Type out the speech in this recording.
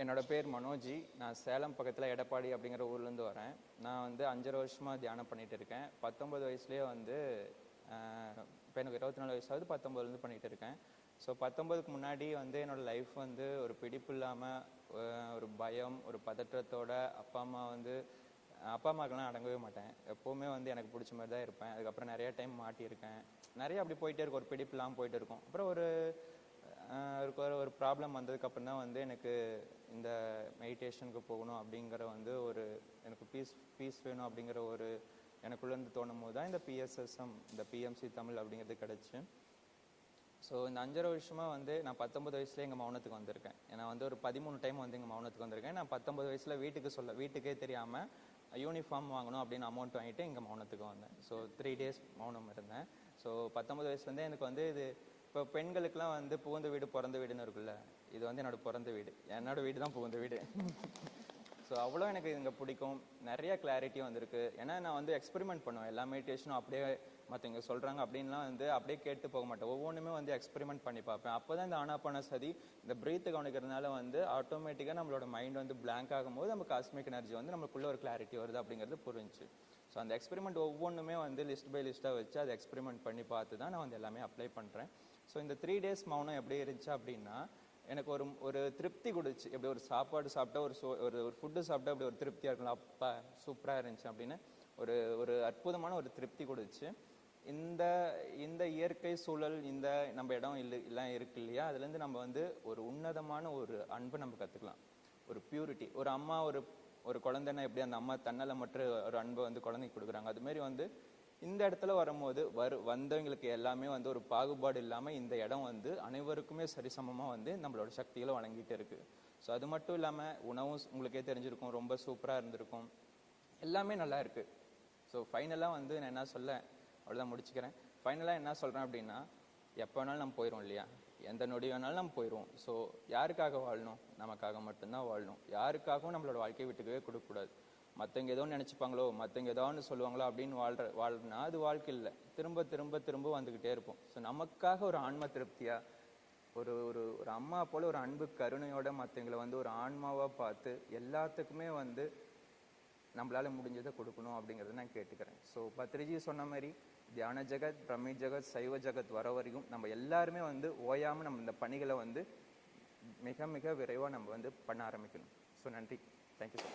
என்னோட பேர் மனோஜி. நான் சேலம் பக்கத்தில் எடப்பாடி அப்படிங்கிற ஊர்லேருந்து வரேன். நான் வந்து 5.5 வருஷமாக தியானம் பண்ணிகிட்டு இருக்கேன். 19 வயசுலேயே வந்து இப்போ எனக்கு 24 வயசாவது, 19லேருந்து பண்ணிகிட்டு இருக்கேன். ஸோ 19க்கு முன்னாடி வந்து என்னோடய லைஃப் வந்து ஒரு பிடிப்பு இல்லாமல், ஒரு பயம், ஒரு பதற்றத்தோட அப்பா அம்மாக்கெல்லாம் அடங்கவே மாட்டேன். எப்போவுமே வந்து எனக்கு பிடிச்ச மாதிரி தான் இருப்பேன். அதுக்கப்புறம் நிறைய டைம் மாட்டியிருக்கேன். நிறைய அப்படி போயிட்டே இருக்கும், ஒரு பிடிப்பு இல்லாமல் போயிட்டு இருக்கும். அப்புறம் ஒரு ப்ராப்ளம் வந்ததுக்கப்புறம் தான் வந்து எனக்கு இந்த மெடிடேஷனுக்கு போகணும் அப்படிங்கிற வந்து எனக்கு பீஸ் வேணும் அப்படிங்கிற எனக்குள்ளேருந்து தோணும் போது தான் இந்த பிஎஸ்எஸ்எம், இந்த பிஎம்சி தமிழ் அப்படிங்கிறது கிடச்சி. ஸோ இந்த 5.5 வருஷமாக வந்து நான் 19 வயசுலேயே எங்கள் மௌனத்துக்கு வந்திருக்கேன். ஏன்னா வந்து ஒரு 13 டைம் வந்து எங்கள் மௌனத்துக்கு வந்திருக்கேன். நான் 19 வயசில் வீட்டுக்கே தெரியாமல் யூனிஃபார்ம் வாங்கணும் அப்படின்னு அமௌண்ட் வாங்கிட்டு இங்கே மௌனத்துக்கு வந்தேன். ஸோ 3 days மௌனம் இருந்தேன். ஸோ 19 வயசுலேருந்தே எனக்கு வந்து இப்போ பெண்களுக்கெல்லாம் வந்து புகுந்த வீடு பிறந்த வீடுன்னு இருக்குல்ல, இது வந்து என்னோட வீடு தான் புகுந்த வீடு. ஸோ அவ்வளோ எனக்கு இங்கே பிடிக்கும். நிறைய கிளாரிட்டி வந்திருக்கு. ஏன்னா நான் வந்து எக்ஸ்பெரிமெண்ட் பண்ணுவேன். எல்லா மெடிடேஷனும் அப்படியே மற்றவங்க சொல்கிறாங்க அப்படின்லாம் வந்து அப்படியே கேட்டு போக மாட்டேன். ஒவ்வொன்றுமே வந்து எக்ஸ்பெரிமெண்ட் பண்ணி பார்ப்பேன். அப்போ தான் இந்த ஆனாபான சதி, இந்த பிரீத்து கவனிக்கிறதுனால வந்து ஆட்டோமேட்டிக்காக நம்மளோட மைண்ட் வந்து பிளாங்க் ஆகும்போது நம்ம காஸ்மிக் எனர்ஜி வந்து நம்மளுக்குள்ள ஒரு கிளாரிட்டி வருது அப்படிங்கிறது புரிஞ்சு. ஸோ அந்த எக்ஸ்பெரிமெண்ட் ஒவ்வொன்றுமே வந்து லிஸ்ட் பை லிஸ்ட்டாக வச்சு அதை எக்ஸ்பெரிமெண்ட் பண்ணி பார்த்து தான் நான் வந்து எல்லாமே அப்ளை பண்ணுறேன். ஸோ இந்த 3 days மௌனம் எப்படி இருந்துச்சு அப்படின்னா, எனக்கு ஒரு திருப்தி கொடுச்சு. எப்படி ஒரு சாப்பாடு சாப்பிட்டா ஒரு ஃபுட்டு சாப்பிட்டா அப்படி ஒரு திருப்தியாக இருக்கலாம், அப்பா சூப்பராக இருந்துச்சு அப்படின்னு ஒரு அற்புதமான ஒரு திருப்தி கொடுச்சு. இந்த இயற்கை சூழல், இந்த நம்ம இடம் எல்லாம் இருக்கு இல்லையா, அதுலேருந்து நம்ம வந்து ஒரு உன்னதமான ஒரு அன்பை நம்ம கற்றுக்கலாம். ஒரு பியூரிட்டி. ஒரு அம்மா ஒரு குழந்தைன்னா எப்படி அந்த அம்மா தன்னலமற்ற ஒரு அன்பை வந்து குழந்தைக்கு கொடுக்குறாங்க, அதுமாரி வந்து இந்த இடத்துல வரும்போது வந்தவங்களுக்கு எல்லாமே வந்து ஒரு பாகுபாடு இல்லாமல் இந்த இடம் வந்து அனைவருக்குமே சரிசமமாக வந்து நம்மளோட சக்திகளை வழங்கிட்டு இருக்கு. ஸோ அது மட்டும் இல்லாமல் உணவும் உங்களுக்கே தெரிஞ்சிருக்கும், ரொம்ப சூப்பராக இருந்திருக்கும். எல்லாமே நல்லா இருக்கு. ஸோ ஃபைனலாக வந்து நான் என்ன அவ்வளோதான் முடிச்சுக்கிறேன். ஃபைனலாக என்ன சொல்கிறேன் அப்படின்னா, எப்போ வேணாலும் நம்ம போயிடும் இல்லையா, எந்த நொடி வேணாலும் நம்ம போயிடுவோம். ஸோ யாருக்காக வாழணும்? நமக்காக மட்டும்தான் வாழணும். யாருக்காகவும் நம்மளோட வாழ்க்கையை விட்டுக்கவே கொடுக்கக்கூடாது. மற்றவங்க ஏதோ நினச்சிப்பாங்களோ, மற்றவங்க ஏதோ ஒன்று சொல்லுவாங்களோ அப்படின்னு வாழ்றனா அது வாழ்க்கை இல்லை. திரும்ப திரும்ப திரும்ப வந்துக்கிட்டே இருப்போம். ஸோ நமக்காக ஒரு ஆன்ம திருப்தியாக ஒரு அம்மா போல ஒரு அன்பு கருணையோட மற்றவங்களை வந்து ஒரு ஆன்மாவாக பார்த்து எல்லாத்துக்குமே வந்து நம்மளால முடிஞ்சதை கொடுக்கணும் அப்படிங்கிறத நான் கேட்டுக்கிறேன். ஸோ பத்ரிஜி சொன்ன மாதிரி தியான ஜெகத், பிரம்மி ஜெகத், சைவ ஜெகத் வர வரைக்கும் நம்ம எல்லாருமே வந்து ஓயாமல் நம்ம இந்த பணிகளை வந்து மிக மிக விரைவாக நம்ம வந்து பண்ண ஆரம்பிக்கணும். ஸோ நன்றி. Thank you sir.